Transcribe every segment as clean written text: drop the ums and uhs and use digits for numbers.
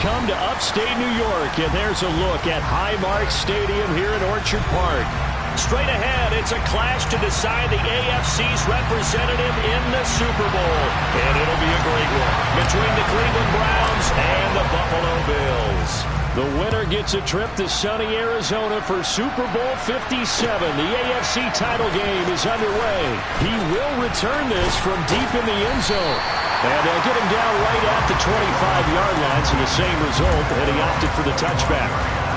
Come to upstate New York, and there's a look at Highmark Stadium here in Orchard Park. Straight ahead, it's a clash to decide the AFC's representative in the Super Bowl. And it'll be a great one between the Cleveland Browns and the Buffalo Bills. The winner gets a trip to sunny Arizona for Super Bowl 57. The AFC title game is underway. He will return this from deep in the end zone. And they'll get him down right at the 25-yard line, so the same result, and he opted for the touchback.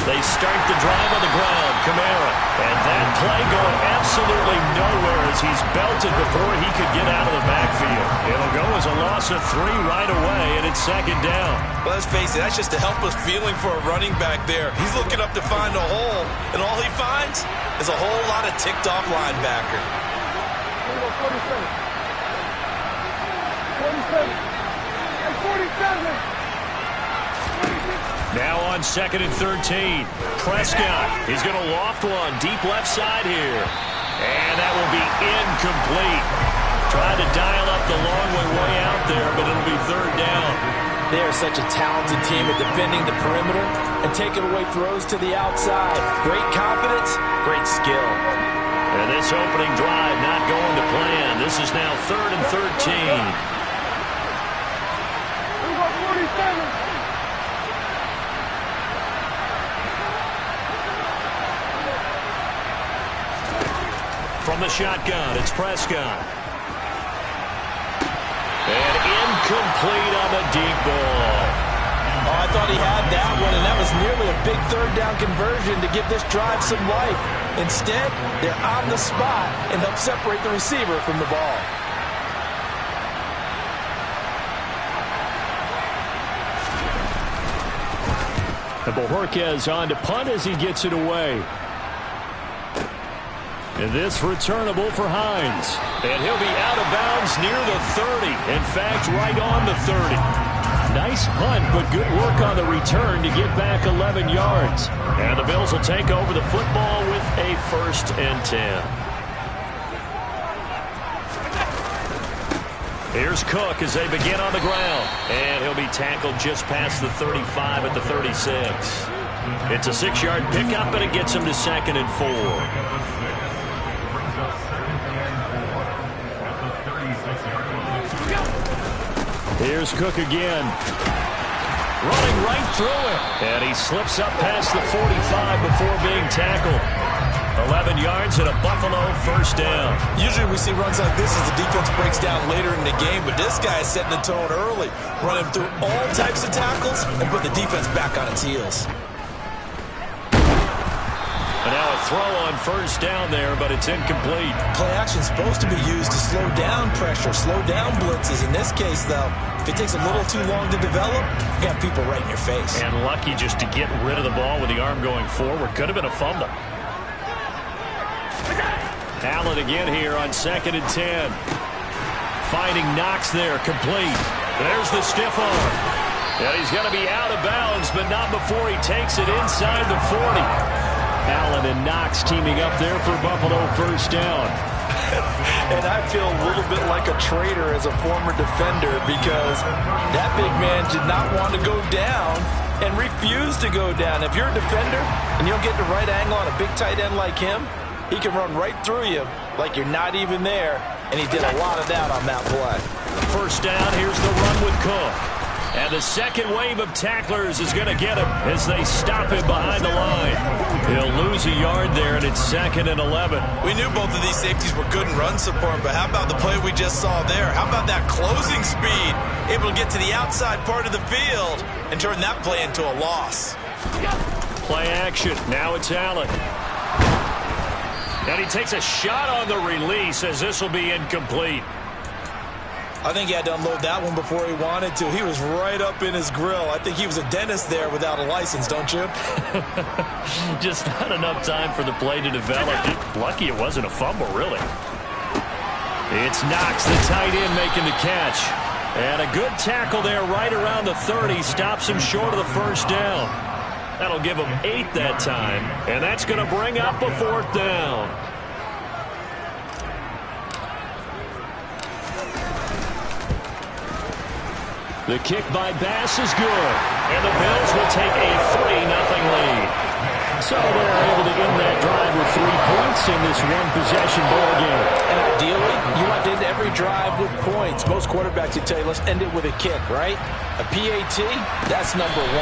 They start the drive on the ground, Kamara. And that play going absolutely nowhere as he's belted before he could get out of the backfield. It'll go as a loss of 3 right away, and it's second down. Well, let's face it, that's just a helpless feeling for a running back there. He's looking up to find a hole, and all he finds is a whole lot of ticked-off linebacker. 47. Now on 2nd and 13. Prescott. He's going to loft one deep left side here. And that will be incomplete. Tried to dial up the long way out there, but it'll be 3rd down. They are such a talented team at defending the perimeter and taking away throws to the outside. Great confidence, great skill. And this opening drive not going to plan. This is now 3rd and 13. 47. From the shotgun, it's Prescott. And incomplete on the deep ball. Oh, I thought he had that one, and that was nearly a big 3rd down conversion to give this drive some life. Instead, they're on the spot and help separate the receiver from the ball. And Bojorquez on to punt as he gets it away. And this returnable for Hines. And he'll be out of bounds near the 30. In fact, right on the 30. Nice punt, but good work on the return to get back 11 yards. And the Bills will take over the football with a 1st and 10. Here's Cook as they begin on the ground. And he'll be tackled just past the 35 at the 36. It's a 6-yard pickup, and it gets him to 2nd and 4. Here's Cook again. Running right through it. And he slips up past the 45 before being tackled. 11 yards and a Buffalo 1st down. Usually we see runs like this as the defense breaks down later in the game, but this guy is setting the tone early, running through all types of tackles and put the defense back on its heels. And now a throw on 1st down there, but it's incomplete. Play action's supposed to be used to slow down pressure, slow down blitzes. In this case, though, if it takes a little too long to develop, you got people right in your face. And lucky just to get rid of the ball with the arm going forward. Could have been a fumble. Allen again here on 2nd and 10. Finding Knox there, complete. There's the stiff arm. And he's going to be out of bounds, but not before he takes it inside the 40. Allen and Knox teaming up there for Buffalo 1st down. And I feel a little bit like a traitor as a former defender because that big man did not want to go down and refused to go down. If you're a defender and you don't get the right angle on a big tight end like him, he can run right through you like you're not even there, and he did a lot of that on that play. 1st down, here's the run with Cook. And the second wave of tacklers is going to get him as they stop him behind the line. He'll lose a yard there, and it's 2nd and 11. We knew both of these safeties were good in run support, but how about the play we just saw there? How about that closing speed? Able to get to the outside part of the field and turn that play into a loss. Play action. Now it's Allen. And he takes a shot on the release as this will be incomplete. I think he had to unload that one before he wanted to. He was right up in his grill. I think he was a dentist there without a license, don't you? Just not enough time for the play to develop. Lucky it wasn't a fumble, really. It's Knox, the tight end, making the catch. And a good tackle there right around the 30. Stops him short of the first down. That'll give him 8 that time. And that's going to bring up a 4th down. The kick by Bass is good. And the Bills will take a 3-0 lead. So they're able to end that drive with 3 points in this one-possession ball game. And ideally, you want to end every drive with points. Most quarterbacks would tell you, let's end it with a kick, right? A PAT, that's number 1.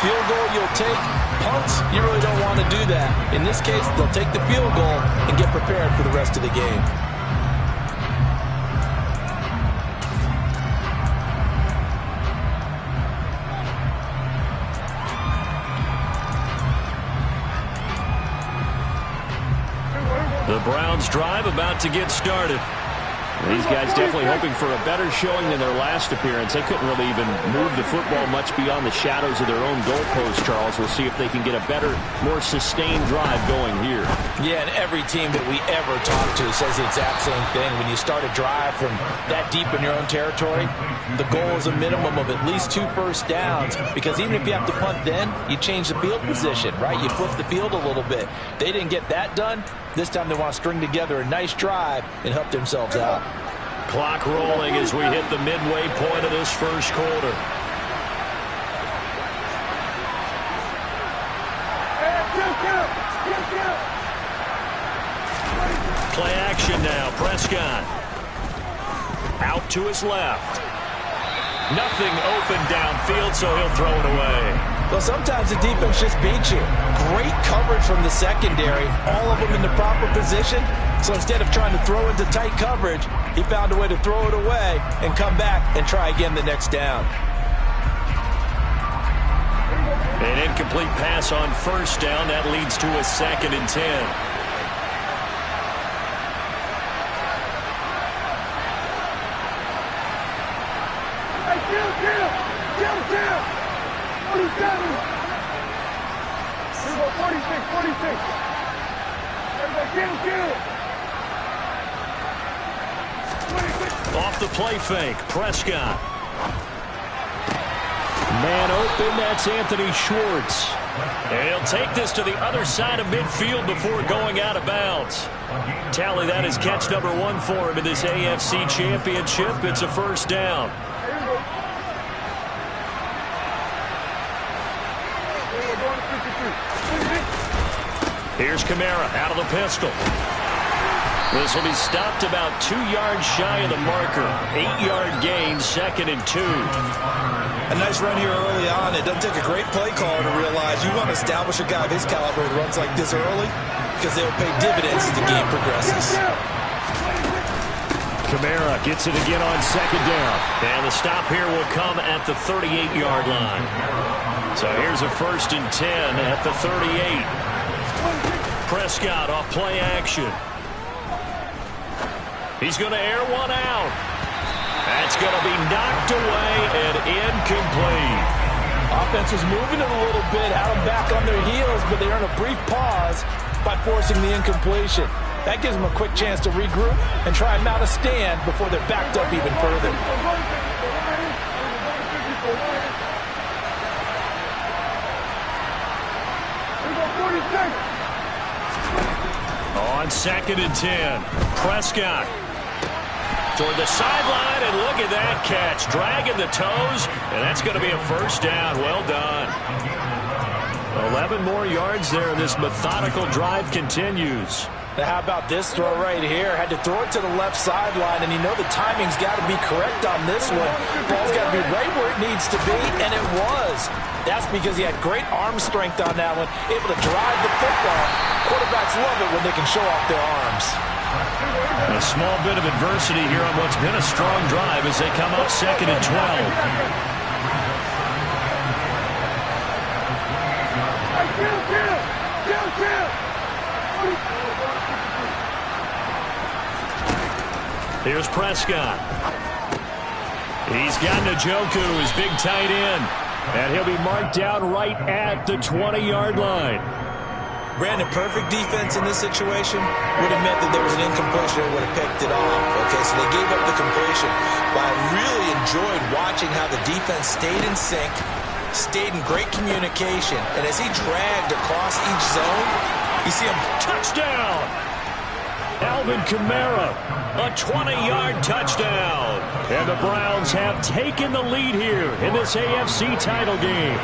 Field goal, you'll take. Punts, you really don't want to do that. In this case, they'll take the field goal and get prepared for the rest of the game. The Browns drive about to get started. These guys definitely hoping for a better showing than their last appearance. They couldn't really even move the football much beyond the shadows of their own goalpost, Charles. We'll see if they can get a better, more sustained drive going here. Yeah, and every team that we ever talk to says the exact same thing. When you start a drive from that deep in your own territory, the goal is a minimum of at least 2 first downs, because even if you have to punt then, you change the field position, right? You flip the field a little bit. They didn't get that done. This time they want to string together a nice drive and help themselves out. Clock rolling as we hit the midway point of this first quarter. Play action now. Prescott. Out to his left. Nothing open downfield, so he'll throw it away. Well, sometimes the defense just beats you. Great coverage from the secondary, all of them in the proper position. So instead of trying to throw into tight coverage, he found a way to throw it away and come back and try again the next down. An incomplete pass on first down. That leads to a 2nd and 10. Off the play fake, Prescott. Man open, that's Anthony Schwartz. And he'll take this to the other side of midfield before going out of bounds. Tally that is catch number 1 for him in this AFC Championship. It's a first down. Here's Kamara out of the pistol. This will be stopped about 2 yards shy of the marker. 8-yard gain, 2nd and 2. A nice run here early on. It doesn't take a great play caller to realize you want to establish a guy of his caliber with runs like this early, because they'll pay dividends as the game progresses. Kamara gets it again on 2nd down. And the stop here will come at the 38-yard line. So here's a 1st and 10 at the 38. Prescott off play action. He's going to air one out. That's going to be knocked away and incomplete. Offense was moving it a little bit, had them back on their heels, but they earned a brief pause by forcing the incompletion. That gives them a quick chance to regroup and try and mount a stand before they're backed up even further. On 2nd and 10, Prescott toward the sideline, and look at that catch. Dragging the toes, and that's going to be a first down. Well done. 11 more yards there. This methodical drive continues. Now, how about this throw right here? Had to throw it to the left sideline, and you know the timing's got to be correct on this one. Ball's got to be right where it needs to be, and it was. That's because he had great arm strength on that one, able to drive the football. Quarterbacks love it when they can show off their arms. A small bit of adversity here on what's been a strong drive as they come up 2nd and 12. Here's Prescott. He's got Njoku, his big tight end. And he'll be marked down right at the 20-yard line. Brandon, perfect defense in this situation would have meant that there was an incompletion and would have picked it off. Okay, so they gave up the completion. But I really enjoyed watching how the defense stayed in sync, stayed in great communication. And as he dragged across each zone, you see him. Touchdown! Alvin Kamara, a 20-yard touchdown. And the Browns have taken the lead here in this AFC title game.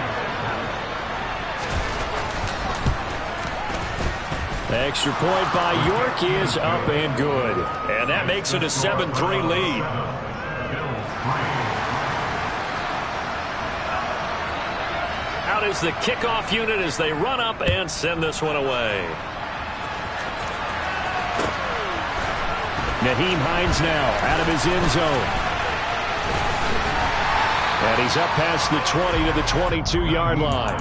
The extra point by York is up and good. And that makes it a 7-3 lead. Out is the kickoff unit as they run up and send this one away. Nyheim Hines now out of his end zone. And he's up past the 20 to the 22-yard line.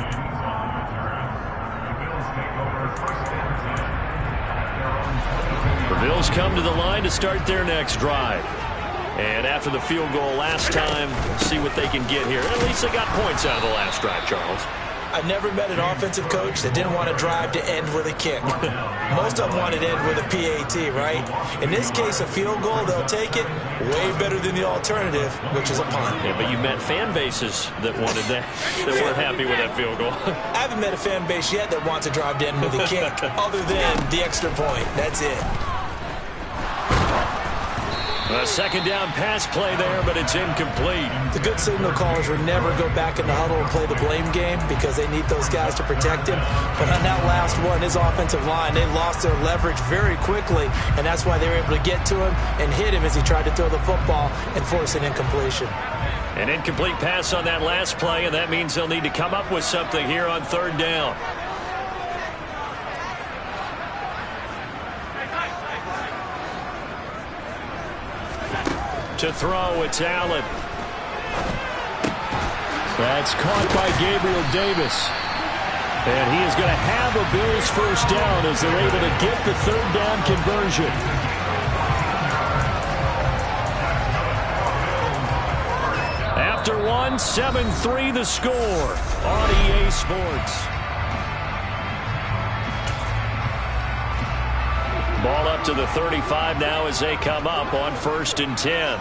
The Bills come to the line to start their next drive. And after the field goal last time, see what they can get here. At least they got points out of the last drive, Charles. I've never met an offensive coach that didn't want to drive to end with a kick. Most of them wanted to end with a PAT, right? In this case, a field goal, they'll take it. Way better than the alternative, which is a punt. Yeah, but you met fan bases that wanted that, that weren't happy with that field goal. I haven't met a fan base yet that wants to drive to end with a kick, other than the extra point. That's it. A second down pass play there, but it's incomplete. The good signal callers would never go back in the huddle and play the blame game because they need those guys to protect him. But on that last one, his offensive line, they lost their leverage very quickly, and that's why they were able to get to him and hit him as he tried to throw the football and force an incompletion. An incomplete pass on that last play, and that means they'll need to come up with something here on third down. To throw, it's Allen. That's caught by Gabriel Davis. And he is going to have a Bills first down as they're able to get the third down conversion. After one, 7-3 the score on EA Sports. Ball up to the 35 now as they come up on 1st and 10.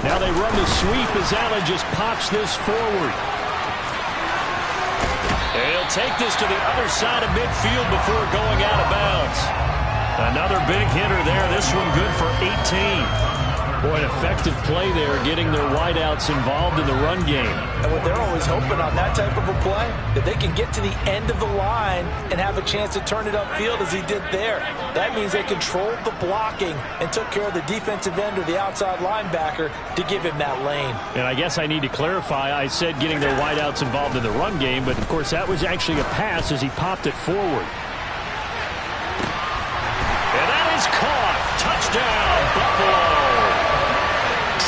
Now they run the sweep as Allen just pops this forward. And he'll take this to the other side of midfield before going out of bounds. Another big hitter there. This one good for 18. Boy, an effective play there, getting their wideouts involved in the run game. And what they're always hoping on that type of a play, that they can get to the end of the line and have a chance to turn it upfield as he did there. That means they controlled the blocking and took care of the defensive end or the outside linebacker to give him that lane. And I guess I need to clarify, I said getting their wideouts involved in the run game, but of course that was actually a pass as he popped it forward. And that is caught. Touchdown, Buffalo.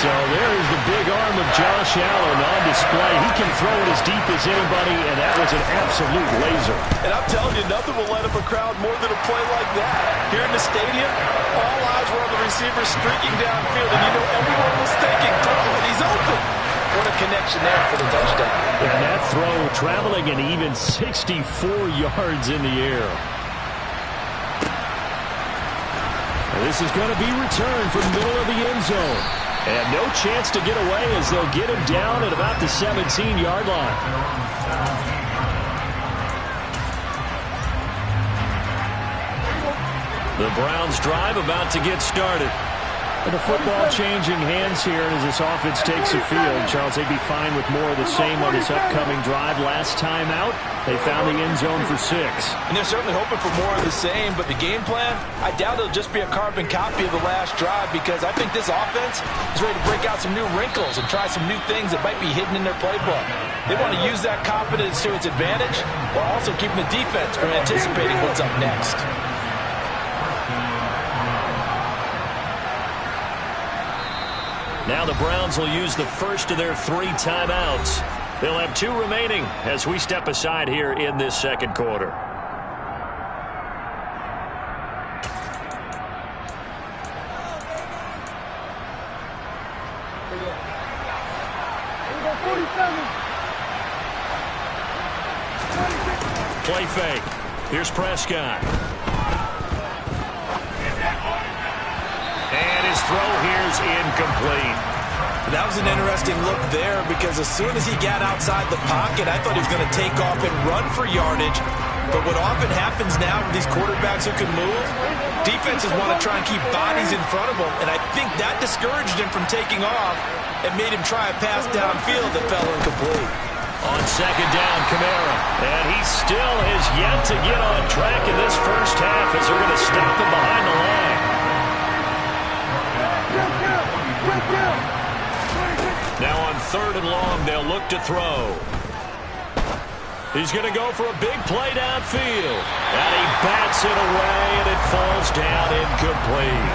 So there is the big arm of Josh Allen on display. He can throw it as deep as anybody, and that was an absolute laser. And I'm telling you, nothing will light up a crowd more than a play like that. Here in the stadium, all eyes were on the receiver streaking downfield, and you know everyone was thinking, throw it, he's open. What a connection there for the touchdown. And that throw traveling an even 64 yards in the air. And this is going to be returned from the middle of the end zone. And no chance to get away as they'll get him down at about the 17-yard line. The Browns drive about to get started. And the football changing hands here as this offense takes the field. Charles, they'd be fine with more of the same on this upcoming drive. Last time out, they found the end zone for 6. And they're certainly hoping for more of the same, but the game plan, I doubt it'll just be a carbon copy of the last drive because I think this offense is ready to break out some new wrinkles and try some new things that might be hidden in their playbook. They want to use that confidence to its advantage while also keeping the defense from anticipating what's up next. Now the Browns will use the first of their 3 timeouts. They'll have 2 remaining as we step aside here in this second quarter. Play fake. Here's Prescott. And his throw here's incomplete. That was an interesting look there because as soon as he got outside the pocket, I thought he was going to take off and run for yardage. But what often happens now with these quarterbacks who can move, defenses want to try and keep bodies in front of them, and I think that discouraged him from taking off and made him try a pass downfield that fell incomplete. On second down, Kamara. And he still has yet to get on track in this first half as they're going to stop him behind the line. Now on third and long, they'll look to throw. He's going to go for a big play downfield. And he bats it away, and it falls down incomplete.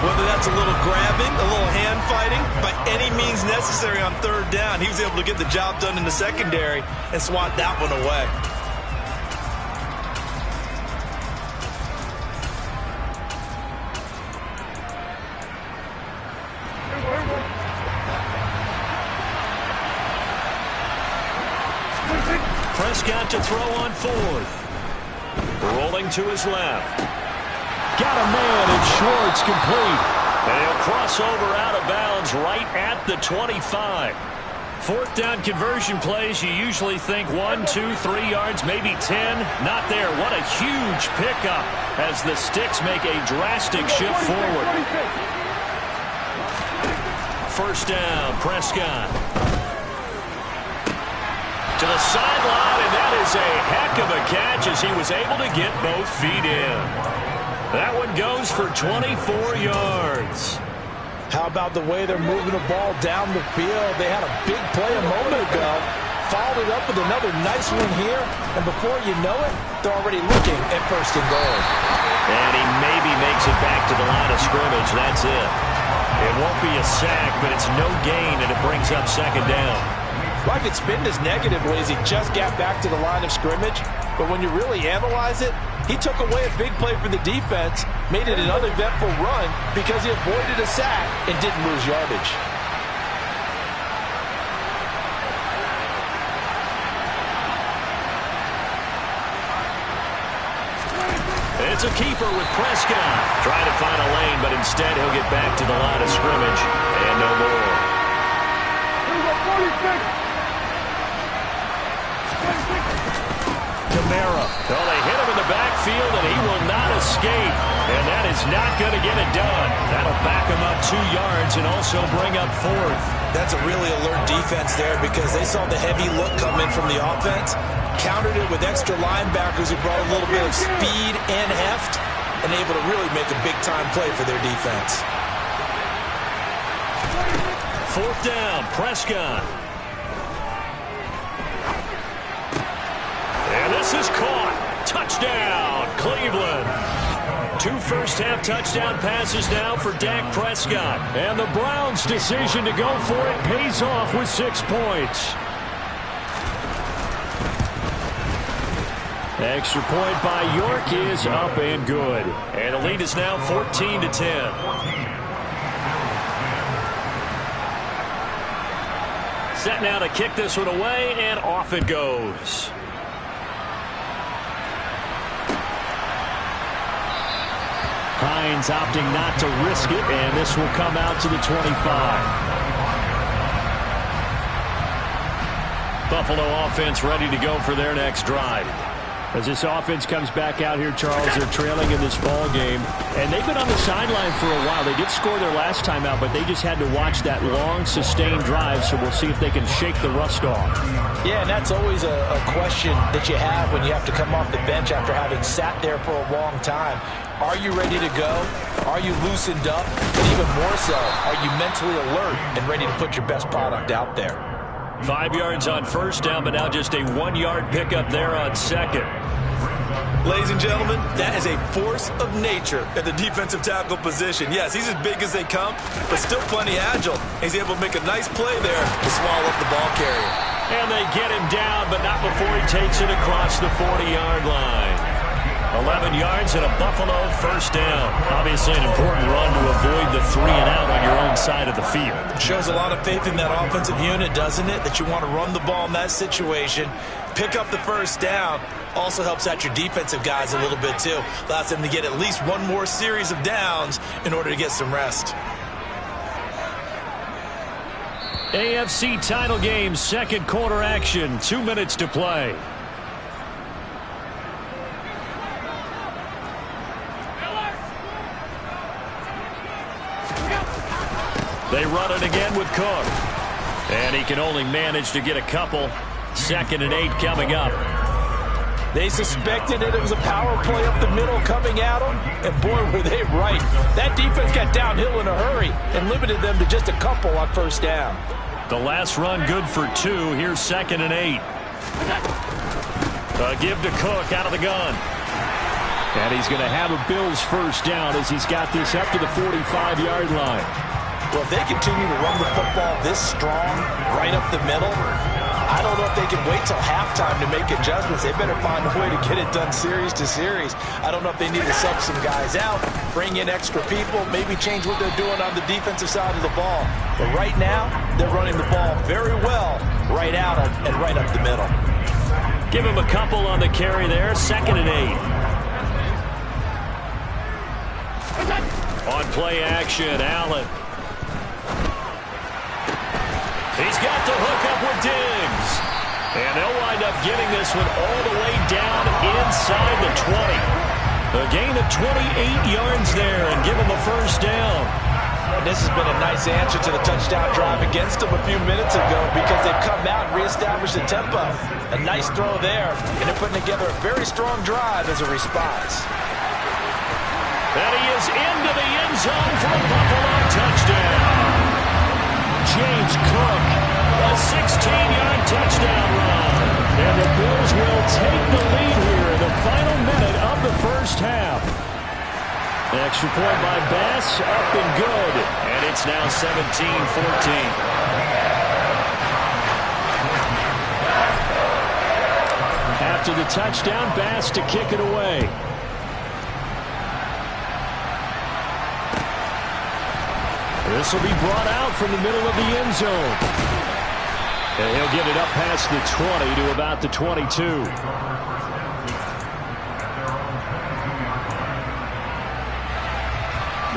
Whether that's a little grabbing, a little hand fighting, by any means necessary on third down, he was able to get the job done in the secondary and swat that one away. Prescott to throw on fourth. Rolling to his left. Got a man, and Schwartz complete. And he'll cross over out of bounds right at the 25. Fourth down conversion plays, you usually think 1, 2, 3 yards, maybe 10. Not there. What a huge pickup as the Sticks make a drastic shift forward. First down, Prescott. To the sideline, and that is a heck of a catch as he was able to get both feet in. That one goes for 24 yards. How about the way they're moving the ball down the field? They had a big play a moment ago, followed it up with another nice one here, and before you know it, they're already looking at first and goal. And he maybe makes it back to the line of scrimmage. That's it. It won't be a sack, but it's no gain, and it brings up second down. I could spin this negatively as he just got back to the line of scrimmage, but when you really analyze it, he took away a big play for the defense, made it an uneventful run because he avoided a sack and didn't lose yardage. It's a keeper with Prescott. Trying to find a lane, but instead he'll get back to the line of scrimmage and no more. Kamara. Well, they hit him in the backfield, and he will not escape. And that is not going to get it done. That'll back him up 2 yards and also bring up fourth. That's a really alert defense there because they saw the heavy look come in from the offense, countered it with extra linebackers who brought a little bit of speed and heft, and able to really make a big-time play for their defense. Fourth down, Prescott. And this is caught. Touchdown, Cleveland. 2 first-half touchdown passes now for Dak Prescott. And the Browns' decision to go for it pays off with 6 points. Extra point by York is up and good. And the lead is now 14-10. Set now to kick this one away, and off it goes. Hines opting not to risk it, and this will come out to the 25. Buffalo offense ready to go for their next drive. As this offense comes back out here, Charles, they're trailing in this ball game, and they've been on the sideline for a while. They did score their last time out, but they just had to watch that long, sustained drive, so we'll see if they can shake the rust off. Yeah, and that's always a question that you have when you have to come off the bench after having sat there for a long time. Are you ready to go? Are you loosened up? But even more so, are you mentally alert and ready to put your best product out there? 5 yards on first down, but now just a 1-yard pickup there on second. Ladies and gentlemen, that is a force of nature at the defensive tackle position. Yes, he's as big as they come, but still plenty agile. He's able to make a nice play there to swallow up the ball carrier. And they get him down, but not before he takes it across the 40-yard line. 11 yards and a Buffalo first down. Obviously an important run to avoid the 3 and out on your own side of the field. It shows a lot of faith in that offensive unit, doesn't it? That you want to run the ball in that situation. Pick up the first down. Also helps out your defensive guys a little bit too. Allows them to get at least one more series of downs in order to get some rest. AFC title game, second quarter action. 2 minutes to play. They run it again with Cook. And he can only manage to get a couple. 2nd and 8 coming up. They suspected it was a power play up the middle coming at them, and boy, were they right. That defense got downhill in a hurry and limited them to just a couple on first down. The last run good for 2. Here's 2nd and 8. A give to Cook out of the gun. And he's going to have a Bills first down as he's got this up to the 45-yard line. Well, if they continue to run the football this strong right up the middle, I don't know if they can wait till halftime to make adjustments. They better find a way to get it done series to series. I don't know if they need to sub some guys out, bring in extra people, maybe change what they're doing on the defensive side of the ball. But right now, they're running the ball very well right out and right up the middle. Give him a couple on the carry there. 2nd and 8. On play action, Allen. He's got the hook up with Diggs. And they'll wind up getting this one all the way down inside the 20. A gain of 28 yards there and give him the first down. And this has been a nice answer to the touchdown drive against them a few minutes ago because they've come out and reestablished the tempo. A nice throw there, and they're putting together a very strong drive as a response. And he is into the end zone for a Buffalo touchdown. James Cook, a 16-yard touchdown run. And the Bills will take the lead here in the final minute of the first half. Extra point by Bass, up and good. And it's now 17-14. After the touchdown, Bass to kick it away. This will be brought out from the middle of the end zone. And he'll get it up past the 20 to about the 22.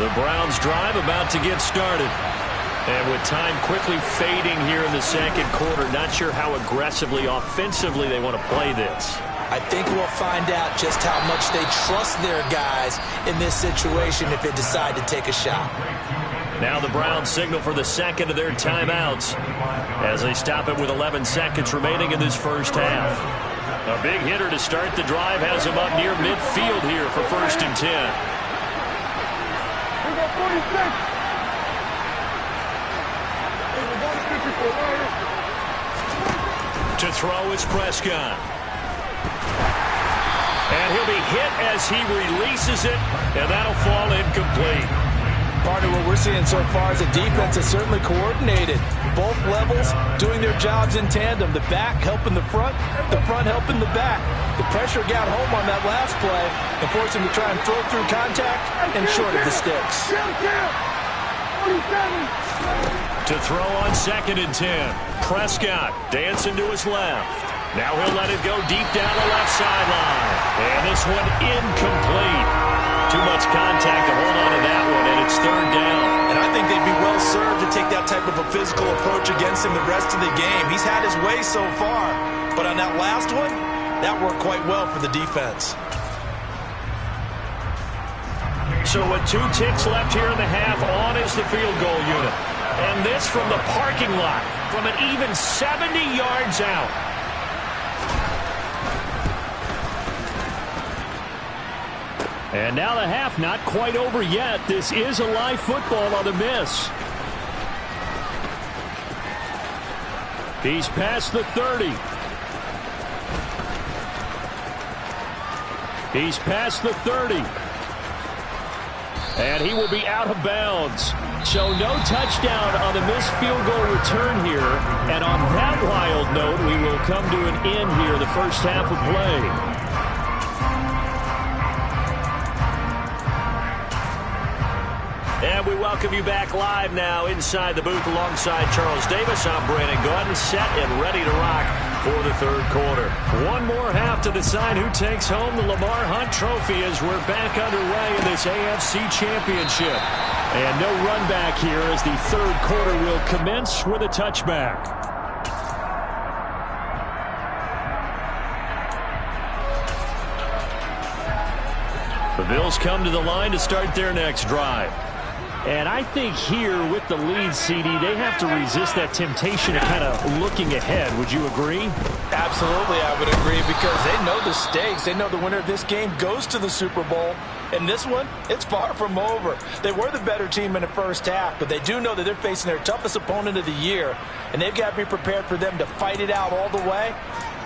The Browns drive about to get started. And with time quickly fading here in the second quarter, not sure how aggressively, offensively they want to play this. I think we'll find out just how much they trust their guys in this situation if they decide to take a shot. Now the Browns signal for the second of their timeouts as they stop it with 11 seconds remaining in this first half. A big hitter to start the drive has him up near midfield here for 1st and 10. To throw is Prescott. And he'll be hit as he releases it, and that'll fall incomplete. Part of what we're seeing so far is the defense is certainly coordinated. Both levels doing their jobs in tandem. The back helping the front helping the back. The pressure got home on that last play and forced him to try and throw through contact and short of the sticks. To throw on 2nd and 10. Prescott dancing to his left. Now he'll let it go deep down the left sideline. And this one incomplete. Too much contact to hold on to that one, and it's 3rd down. And I think they'd be well served to take that type of a physical approach against him the rest of the game. He's had his way so far, but on that last one, that worked quite well for the defense. So with 2 ticks left here in the half, on is the field goal unit. And this from the parking lot, from an even 70 yards out. And now the half not quite over yet. This is a live football on the miss. He's past the 30. He's past the 30. And he will be out of bounds. So no touchdown on the missed field goal return here. And on that wild note, we will come to an end here, the first half of play. And we welcome you back live now inside the booth alongside Charles Davis. I'm Brandon Gaudin, set and ready to rock for the third quarter. One more half to decide who takes home the Lamar Hunt Trophy as we're back underway in this AFC Championship. And no run back here as the third quarter will commence with a touchback. The Bills come to the line to start their next drive. And I think here with the lead, CD, they have to resist that temptation of kind of looking ahead. Would you agree? Absolutely, I would agree, because they know the stakes. They know the winner of this game goes to the Super Bowl. And this one, it's far from over. They were the better team in the first half, but they do know that they're facing their toughest opponent of the year. And they've got to be prepared for them to fight it out all the way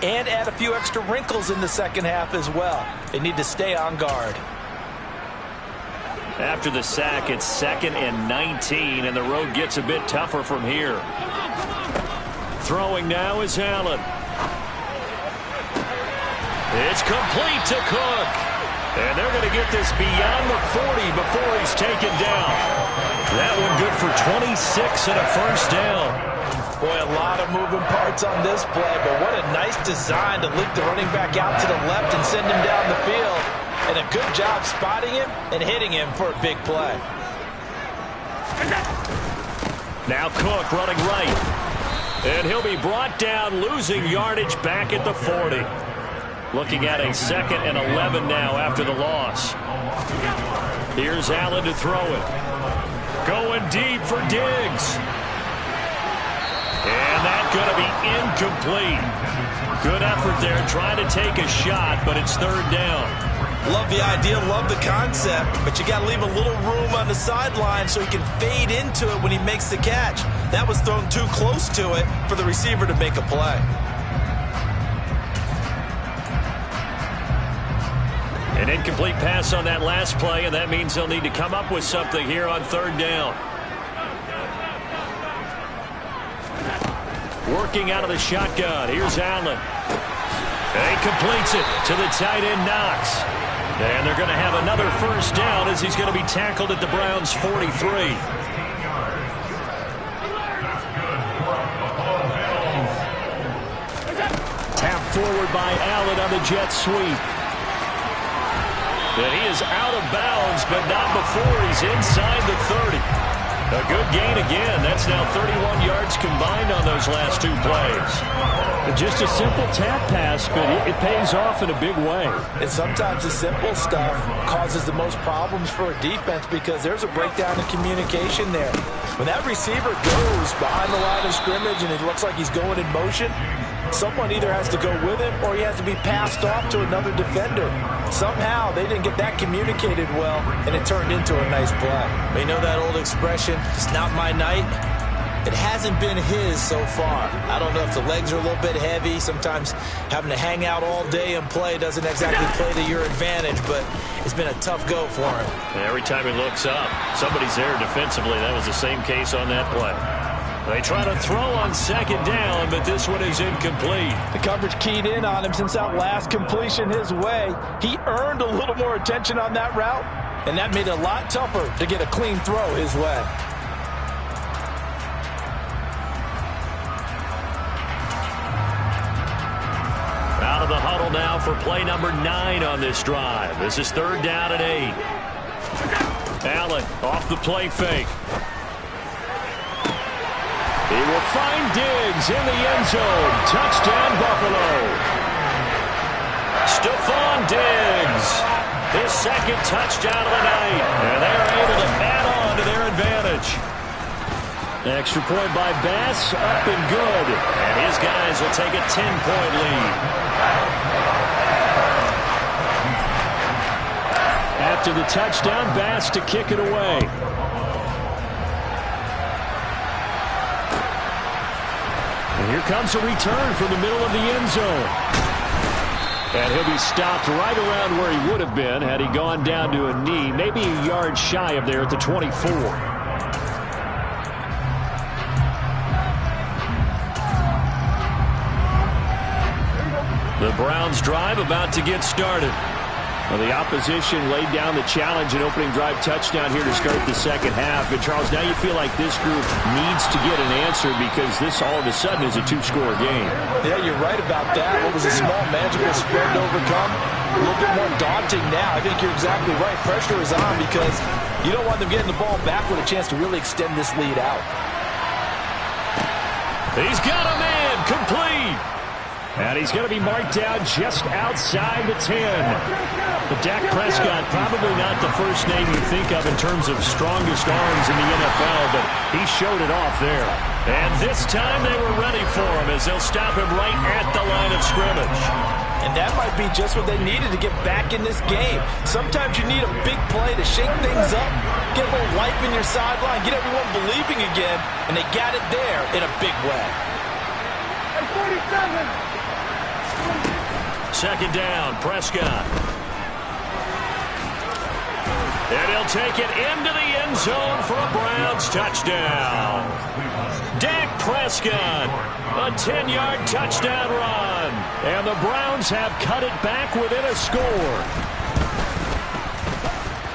and add a few extra wrinkles in the second half as well. They need to stay on guard. After the sack, it's 2nd and 19, and the road gets a bit tougher from here. Throwing now is Allen. It's complete to Cook. And they're going to get this beyond the 40 before he's taken down. That one good for 26 and a first down. Boy, a lot of moving parts on this play, but what a nice design to leak the running back out to the left and send him down the field. And a good job spotting him and hitting him for a big play. Now Cook running right. And he'll be brought down, losing yardage back at the 40. Looking at a 2nd and 11 now after the loss. Here's Allen to throw it. Going deep for Diggs. And that's going to be incomplete. Good effort there trying to take a shot, but it's third down. Love the idea, love the concept, but you got to leave a little room on the sideline so he can fade into it when he makes the catch. That was thrown too close to it for the receiver to make a play. An incomplete pass on that last play, and that means they'll need to come up with something here on third down. Working out of the shotgun. Here's Allen. And he completes it to the tight end, Knox. And they're going to have another first down as he's going to be tackled at the Browns' 43. Tap forward by Allen on the jet sweep. And he is out of bounds, but not before he's inside the 30. A good gain again. That's now 31 yards combined on those last two plays. Just a simple tap pass, but it pays off in a big way. And sometimes the simple stuff causes the most problems for a defense because there's a breakdown in communication there. When that receiver goes behind the line of scrimmage and it looks like he's going in motion, someone either has to go with him or he has to be passed off to another defender. Somehow they didn't get that communicated well, and it turned into a nice play. You know that old expression, it's not my night? It hasn't been his so far. I don't know if the legs are a little bit heavy. Sometimes having to hang out all day and play doesn't exactly play to your advantage, but it's been a tough go for him. And every time he looks up, somebody's there defensively. That was the same case on that play. They try to throw on second down, but this one is incomplete. The coverage keyed in on him since that last completion his way. He earned a little more attention on that route, and that made it a lot tougher to get a clean throw his way. Out of the huddle now for play number 9 on this drive. This is third down and 8. Allen off the play fake. He will find Diggs in the end zone. Touchdown, Buffalo. Stephon Diggs, his second touchdown of the night. And they're able to add on to their advantage. Extra point by Bass, up and good. And his guys will take a 10-point lead. After the touchdown, Bass to kick it away. And here comes a return from the middle of the end zone. And he'll be stopped right around where he would have been had he gone down to a knee, maybe a yard shy of there at the 24. The Browns drive about to get started. Well, the opposition laid down the challenge, an opening drive touchdown here to start the second half. And, Charles, now you feel like this group needs to get an answer because this all of a sudden is a two-score game. Yeah, you're right about that. What was a small, manageable spread to overcome? A little bit more daunting now. I think you're exactly right. Pressure is on because you don't want them getting the ball back with a chance to really extend this lead out. He's got a man complete. And he's going to be marked down just outside the 10. But Dak Prescott, probably not the first name you think of in terms of strongest arms in the NFL, but he showed it off there. And this time they were ready for him as they'll stop him right at the line of scrimmage. And that might be just what they needed to get back in this game. Sometimes you need a big play to shake things up, get a little life in your sideline, get everyone believing again, and they got it there in a big way. 47. Second down, Prescott. And he'll take it into the end zone for a Browns touchdown. Dak Prescott, a 10-yard touchdown run. And the Browns have cut it back within a score.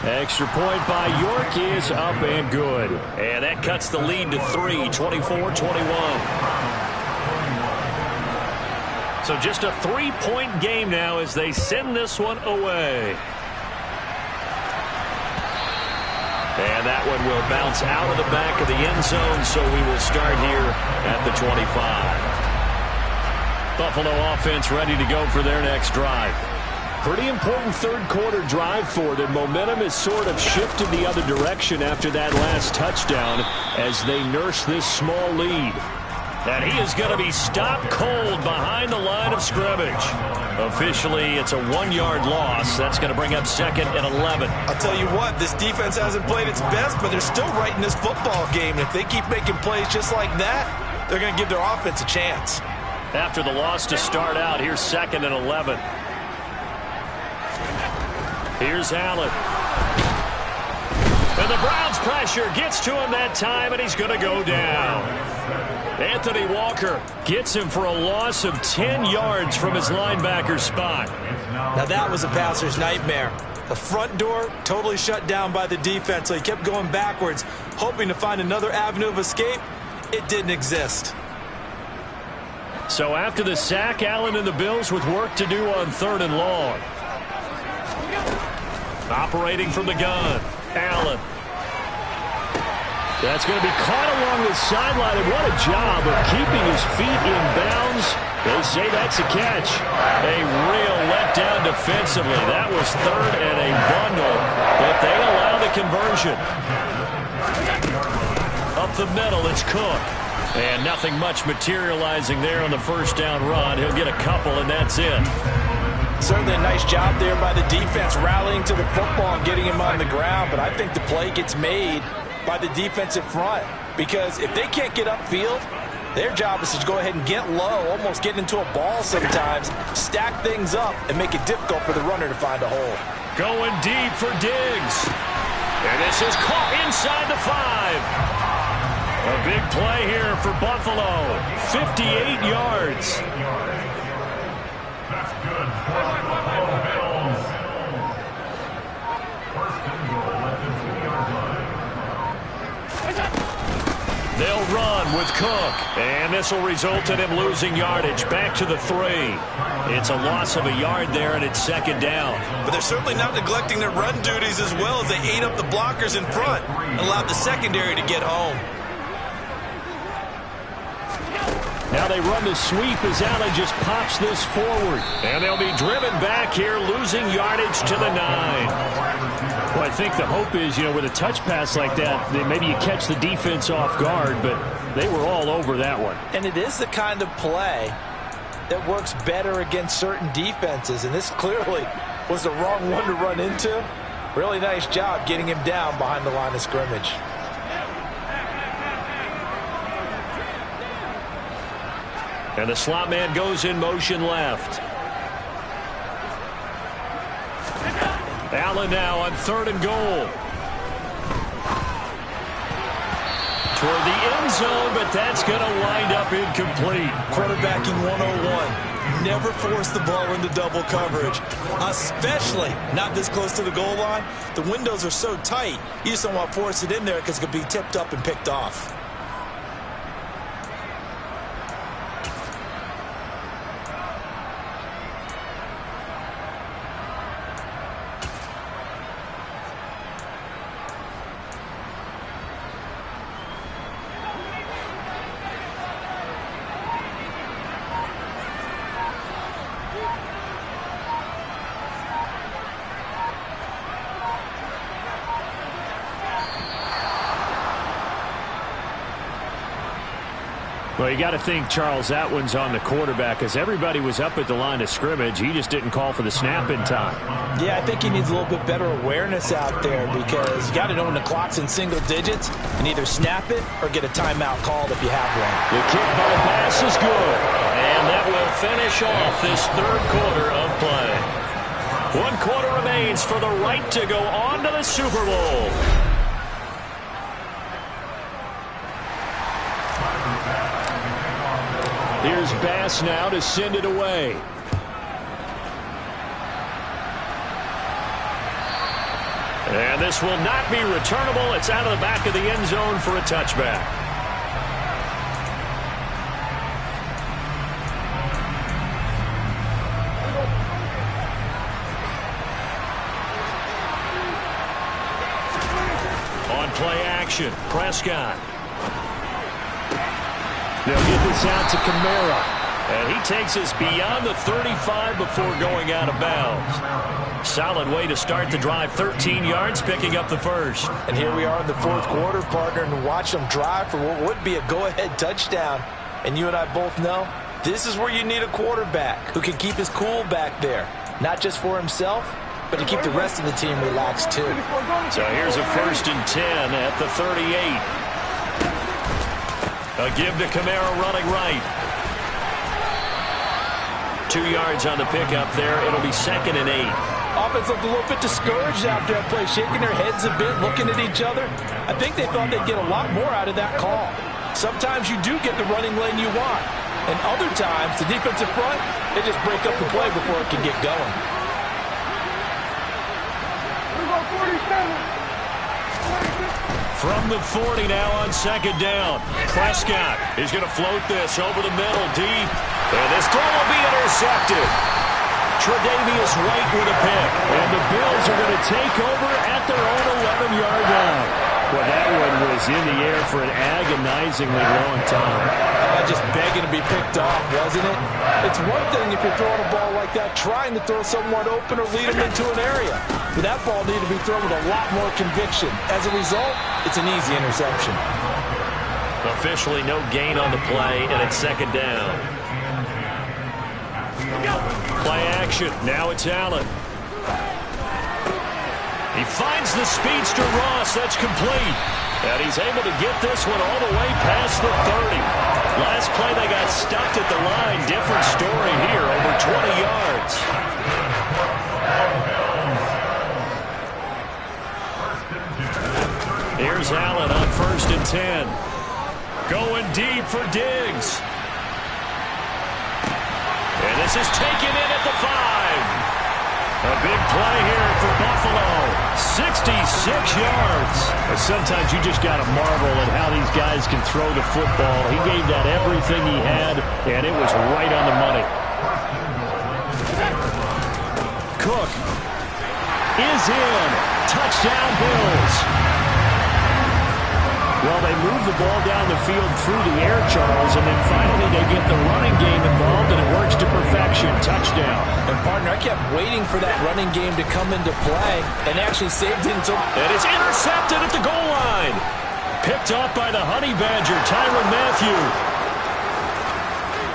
Extra point by York is up and good. And that cuts the lead to 3, 24-21. So just a 3-point game now as they send this one away. And that one will bounce out of the back of the end zone, so we will start here at the 25. Buffalo offense ready to go for their next drive. Pretty important third-quarter drive for them. Momentum has sort of shifted the other direction after that last touchdown as they nurse this small lead. And he is going to be stopped cold behind the line of scrimmage. Officially, it's a 1-yard loss. That's going to bring up 2nd and 11. I'll tell you what, this defense hasn't played its best, but they're still right in this football game. And if they keep making plays just like that, they're going to give their offense a chance. After the loss to start out, here's 2nd and 11. Here's Allen. And the Browns pressure gets to him that time, and he's going to go down. Anthony Walker gets him for a loss of 10 yards from his linebacker spot. Now that was a passer's nightmare. The front door totally shut down by the defense, so he kept going backwards, hoping to find another avenue of escape. It didn't exist. So after the sack, Allen and the Bills with work to do on 3rd and long. Operating from the gun, Allen. That's going to be caught along the sideline, and what a job of keeping his feet in bounds. They say that's a catch. A real letdown defensively. That was 3rd and a bundle, but they allow the conversion. Up the middle, it's Cook. And nothing much materializing there on the first down run. He'll get a couple, and that's it. Certainly a nice job there by the defense rallying to the football and getting him on the ground, but I think the play gets made by the defensive front, because if they can't get upfield, their job is to go ahead and get low, almost get into a ball sometimes, stack things up, and make it difficult for the runner to find a hole. Going deep for Diggs. And this is caught inside the 5. A big play here for Buffalo. 58 yards. That's good. They'll run with Cook, and this will result in him losing yardage back to the 3. It's a loss of a yard there, and it's 2nd down. But they're certainly not neglecting their run duties as well as they ate up the blockers in front and allowed the secondary to get home. Now they run the sweep as Allen just pops this forward. And they'll be driven back here, losing yardage to the 9. Well, I think the hope is, with a touch pass like that, that maybe you catch the defense off guard, but they were all over that one. And it is the kind of play that works better against certain defenses, and this clearly was the wrong one to run into. Really nice job getting him down behind the line of scrimmage. And the slot man goes in motion left. Allen now on 3rd and goal. Toward the end zone, but that's going to wind up incomplete. Quarterbacking 101. Never force the ball into double coverage, especially not this close to the goal line. The windows are so tight, you just don't want to force it in there because it could be tipped up and picked off. Well, you got to think, Charles, that one's on the quarterback because everybody was up at the line of scrimmage. He just didn't call for the snap in time. Yeah, I think he needs a little bit better awareness out there because you got to know when the clock's in single digits and either snap it or get a timeout called if you have one. The kick by pass is good. And that will finish off this third quarter of play. 1 quarter remains for the right to go on to the Super Bowl. Here's Bass now to send it away. And this will not be returnable. It's out of the back of the end zone for a touchback. On play action, Prescott. They'll get this out to Kamara. And he takes us beyond the 35 before going out of bounds. Solid way to start the drive. 13 yards, picking up the first. And here we are in the fourth quarter, partner, and watch them drive for what would be a go-ahead touchdown. And you and I both know this is where you need a quarterback who can keep his cool back there. Not just for himself, but to keep the rest of the team relaxed, too. So here's a 1st and 10 at the 38. A give to Kamara running right. 2 yards on the pickup there. It'll be 2nd and 8. Offense looked a little bit discouraged after that play, shaking their heads a bit, looking at each other. I think they thought they'd get a lot more out of that call. Sometimes you do get the running lane you want. And other times, the defensive front, they just break up the play before it can get going. We go 47. From the 40 now on 2nd down. Prescott is going to float this over the middle deep. And this throw will be intercepted. Tre'Davious White with a pick. And the Bills are going to take over at their own 11-yard line. Well, that one was in the air for an agonizingly long time. Just begging to be picked off, wasn't it? It's one thing if you're throwing a ball like that, trying to throw someone open or lead them into an area. But that ball needed to be thrown with a lot more conviction. As a result, it's an easy interception. Officially no gain on the play, and it's 2nd down. Play action. Now it's Allen. He finds the speedster Ross. That's complete. And he's able to get this one all the way past the 30. Last play they got stuffed at the line. Different story here, over 20 yards. Here's Allen on 1st and 10. Going deep for Diggs. And this is taken in at the 5. A big play here for Buffalo. 66 yards. Sometimes you just got to marvel at how these guys can throw the football. He gave that everything he had, and it was right on the money. Cook is in. Touchdown, Bills. Well, they move the ball down the field through the air, Charles, and then finally they get the running game involved, and it works to perfection. Touchdown. And, partner, I kept waiting for that running game to come into play and actually saved it until... And it's intercepted at the goal line. Picked off by the Honey Badger, Tyrann Mathieu.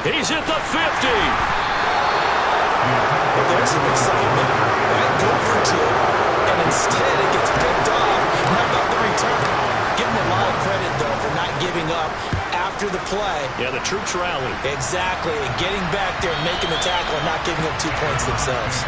He's at the 50. Well, there's some excitement. Right, go for 2. And instead it gets picked off. How about the return? Give him a lot of credit, though, for not giving up after the play. Yeah, the troops rallied. Exactly. And getting back there and making the tackle and not giving up 2 points themselves.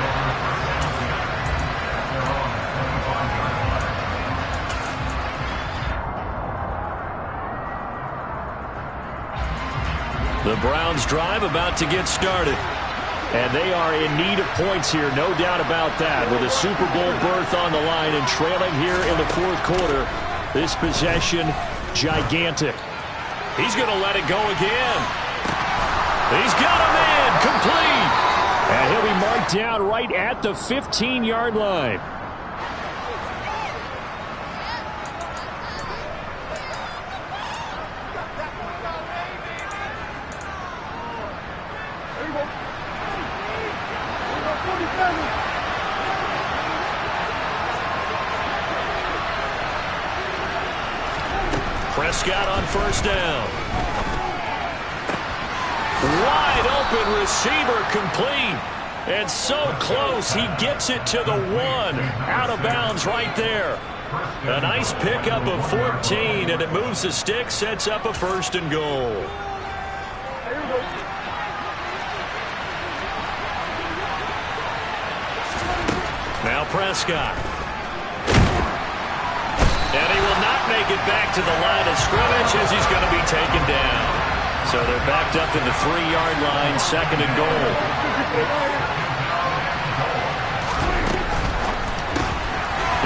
The Browns drive about to get started. And they are in need of points here, no doubt about that. With a Super Bowl berth on the line and trailing here in the fourth quarter, this possession, gigantic. He's going to let it go again. He's got a man, complete. And he'll be marked down right at the 15-yard line. Prescott on first down. Wide open receiver, complete. And so close, he gets it to the 1. Out of bounds right there. A nice pickup of 14, and it moves the stick, sets up a 1st and goal. Now Prescott. And he will not make it back to the line of scrimmage as he's going to be taken down. So they're backed up to the 3-yard line, 2nd and goal.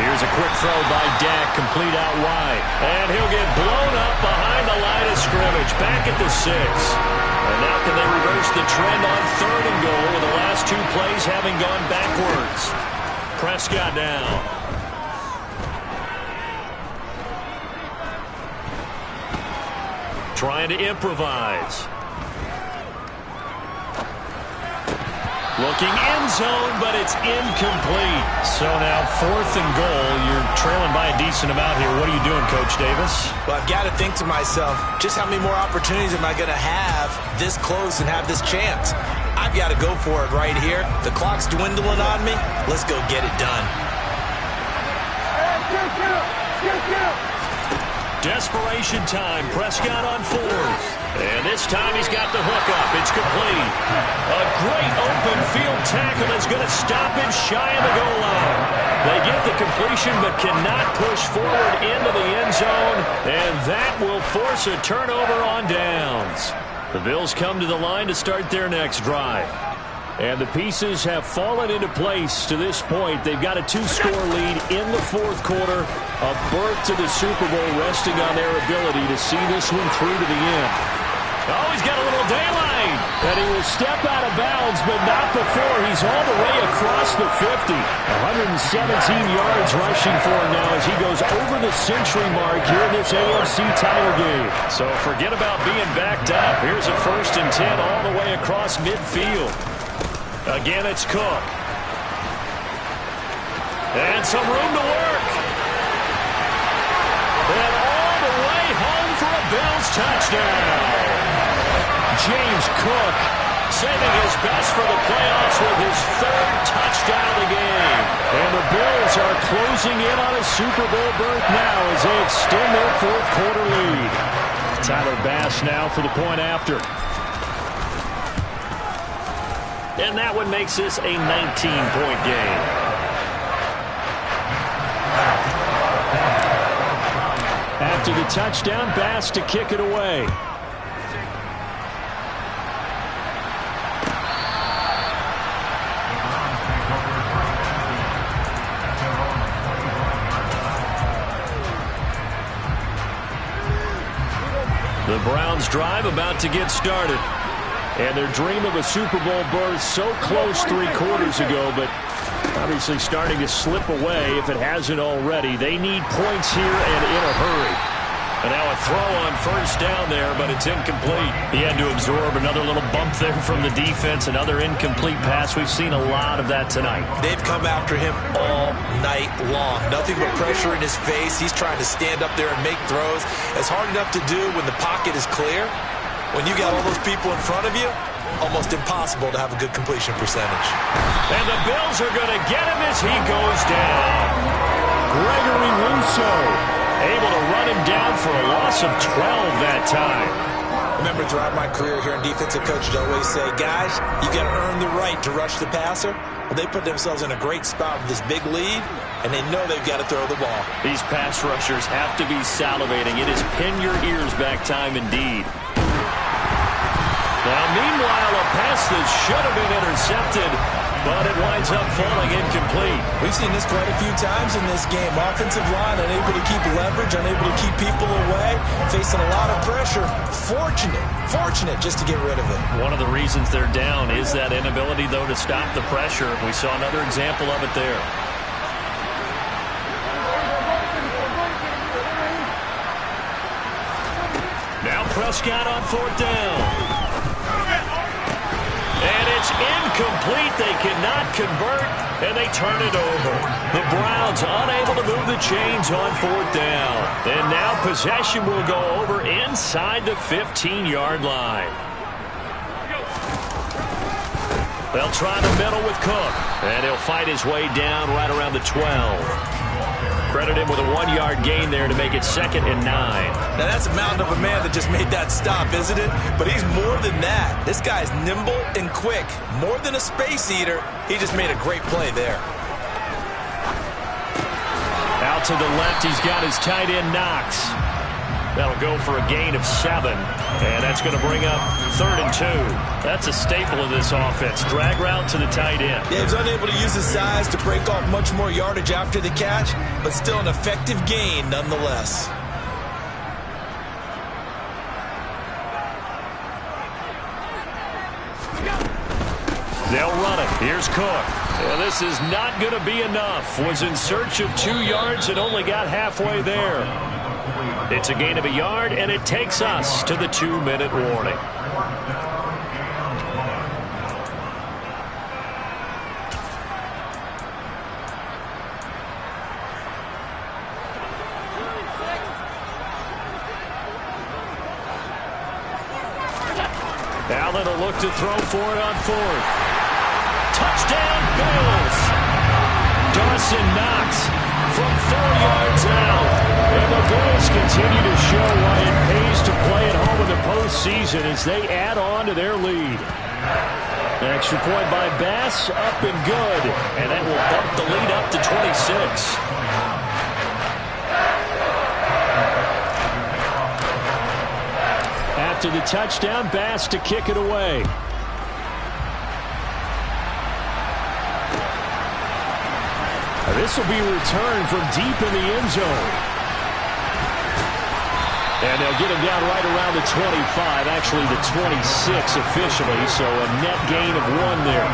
Here's a quick throw by Dak, complete out wide. And he'll get blown up behind the line of scrimmage, back at the 6. And now can they reverse the trend on 3rd and goal with the last 2 plays having gone backwards. Prescott now. Trying to improvise. Looking end zone, but it's incomplete. So now 4th and goal. You're trailing by a decent amount here. What are you doing, Coach Davis? Well, I've got to think to myself, just how many more opportunities am I going to have this close and have this chance? I've got to go for it right here. The clock's dwindling on me. Let's go get it done. Desperation time. Prescott on 4th. And this time he's got the hook up. It's complete. A great open field tackle is going to stop him shy of the goal line. They get the completion but cannot push forward into the end zone. And that will force a turnover on downs. The Bills come to the line to start their next drive. And the pieces have fallen into place to this point. They've got a 2-score lead in the fourth quarter. A berth to the Super Bowl resting on their ability to see this one through to the end. Oh, he's got a little daylight. And he will step out of bounds, but not before he's all the way across the 50. 117 yards rushing for him now as he goes over the century mark here in this AFC title game. So forget about being backed up. Here's a 1st and 10 all the way across midfield. Again, it's Cook. And some room to work. And all the way home for a Bills touchdown. James Cook saving his best for the playoffs with his 3rd touchdown of the game. And the Bills are closing in on a Super Bowl berth now as they extend their fourth quarter lead. Tyler Bass now for the point after. And that one makes this a 19-point game. After the touchdown, Bass to kick it away. The Browns drive about to get started. And their dream of a Super Bowl berth so close 3 quarters ago, but obviously starting to slip away if it hasn't already. They need points here and in a hurry. And now a throw on first down there, but it's incomplete. He had to absorb another little bump there from the defense, another incomplete pass. We've seen a lot of that tonight. They've come after him all night long. Nothing but pressure in his face. He's trying to stand up there and make throws. It's hard enough to do when the pocket is clear. When you got all those people in front of you, almost impossible to have a good completion percentage. And the Bills are going to get him as he goes down. Gregory Rousseau able to run him down for a loss of 12 that time. Remember, throughout my career here in defensive coaches always say, guys, you got to earn the right to rush the passer. Well, they put themselves in a great spot with this big lead, and they know they've got to throw the ball. These pass rushers have to be salivating. It is pin your ears back time indeed. Now, meanwhile, a pass that should have been intercepted, but it winds up falling incomplete. We've seen this quite a few times in this game. Offensive line unable to keep leverage, unable to keep people away, facing a lot of pressure. Fortunate just to get rid of it. One of the reasons they're down is that inability, though, to stop the pressure. We saw another example of it there. Now Prescott on 4th down. And it's incomplete. They cannot convert, and they turn it over. The Browns unable to move the chains on 4th down. And now possession will go over inside the 15-yard line. They'll try the middle with Cook, and he'll fight his way down right around the 12. Credit him with a 1-yard gain there to make it 2nd and 9. Now, that's a mountain of a man that just made that stop, isn't it? But he's more than that. This guy's nimble and quick. More than a space eater, he just made a great play there. Out to the left, he's got his tight end, Knox. That'll go for a gain of 7, and that's going to bring up 3rd and 2. That's a staple of this offense. Drag route to the tight end. Yeah, he's unable to use his size to break off much more yardage after the catch, but still an effective gain nonetheless. They'll run it. Here's Cook. Well, this is not going to be enough. Was in search of 2 yards and only got halfway there. It's a gain of 1 yard, and it takes us to the 2-minute warning. Allen will look to throw for it on 4th. Touchdown, Bills! Dawson Knox from 4 yards out. And the Bills continue to show why it pays to play at home in the postseason as they add on to their lead. An extra point by Bass, up and good. And that will bump the lead up to 26. After the touchdown, Bass to kick it away. This will be returned from deep in the end zone. And they'll get him down right around the 25, actually the 26 officially, so a net gain of 1 there.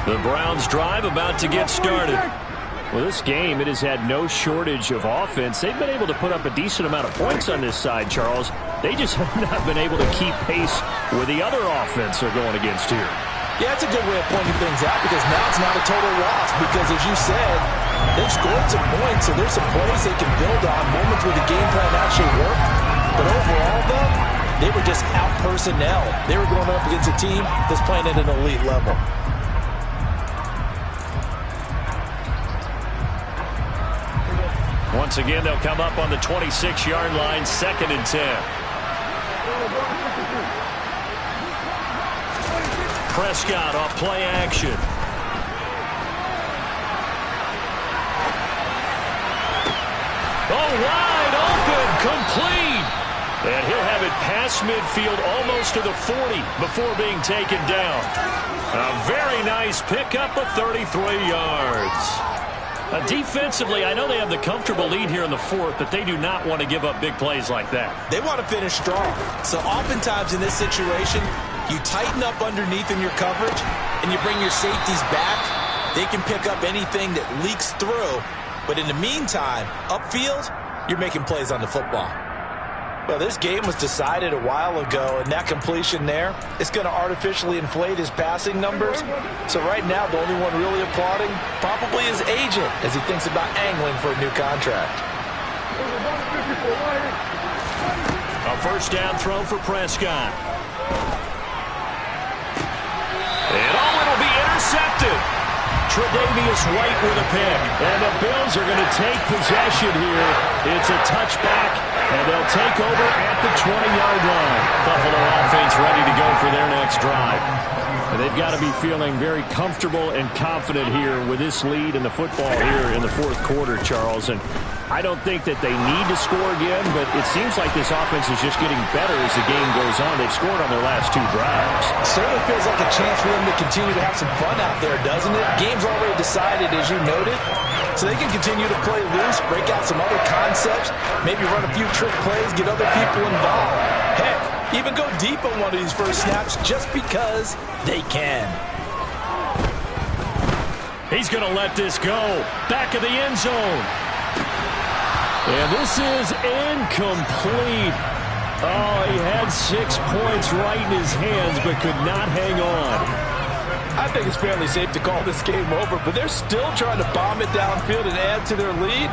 The Browns drive about to get started. Well, this game, it has had no shortage of offense. They've been able to put up a decent amount of points on this side, Charles. They just have not been able to keep pace with the other offense they're going against here. Yeah, it's a good way of pointing things out because now it's not a total loss because, as you said, they've scored some points, so there's some plays they can build on, moments where the game plan actually worked. But overall, though, they were just out personnel. They were going up against a team that's playing at an elite level. Once again, they'll come up on the 26-yard line, 2nd and 10. Prescott off play action. Oh, wide open, complete. And he'll have it past midfield almost to the 40 before being taken down. A very nice pickup of 33 yards. Defensively, I know they have the comfortable lead here in the 4th, but they do not want to give up big plays like that. They want to finish strong. So oftentimes in this situation, you tighten up underneath in your coverage, and you bring your safeties back. They can pick up anything that leaks through. But in the meantime, upfield, you're making plays on the football. Well, this game was decided a while ago, and that completion there is going to artificially inflate his passing numbers. So right now, the only one really applauding probably his agent as he thinks about angling for a new contract. A 1st down throw for Prescott. And it'll be intercepted. Tre'Davious White with a pick. And the Bills are going to take possession here. It's a touchback, and they'll take over at the 20-yard line. Buffalo offense ready to go for their next drive. And they've got to be feeling very comfortable and confident here with this lead in the football here in the fourth quarter, Charles. And I don't think that they need to score again, but it seems like this offense is just getting better as the game goes on. They've scored on their last 2 drives. Certainly feels like a chance for them to continue to have some fun out there, doesn't it? Game's already decided, as you noted, so they can continue to play loose, break out some other concepts, maybe run a few trick plays, get other people involved. Heck, even go deep on one of these first snaps just because they can. He's going to let this go. Back of the end zone. And this is incomplete. Oh, he had 6 points right in his hands, but could not hang on. I think it's fairly safe to call this game over, but they're still trying to bomb it downfield and add to their lead.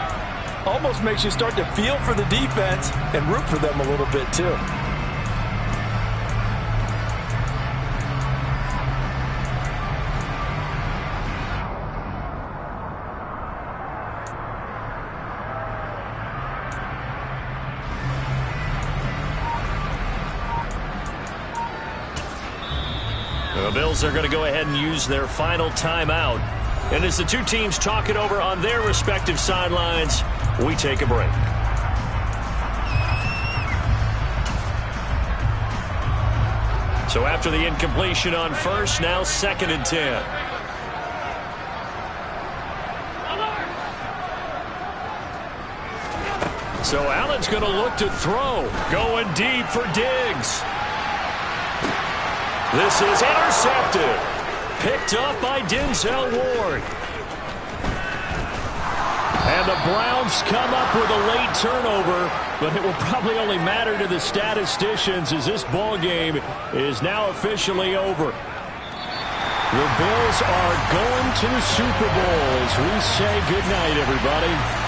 Almost makes you start to feel for the defense and root for them a little bit, too. The Bills are going to go ahead and use their final timeout. And as the two teams talk it over on their respective sidelines, we take a break. So after the incompletion on first, now 2nd and 10. So Allen's going to look to throw. Going deep for Diggs. This is intercepted. Picked up by Denzel Ward. And the Browns come up with a late turnover, but it will probably only matter to the statisticians as this ball game is now officially over. The Bills are going to the Super Bowl as we say goodnight, everybody.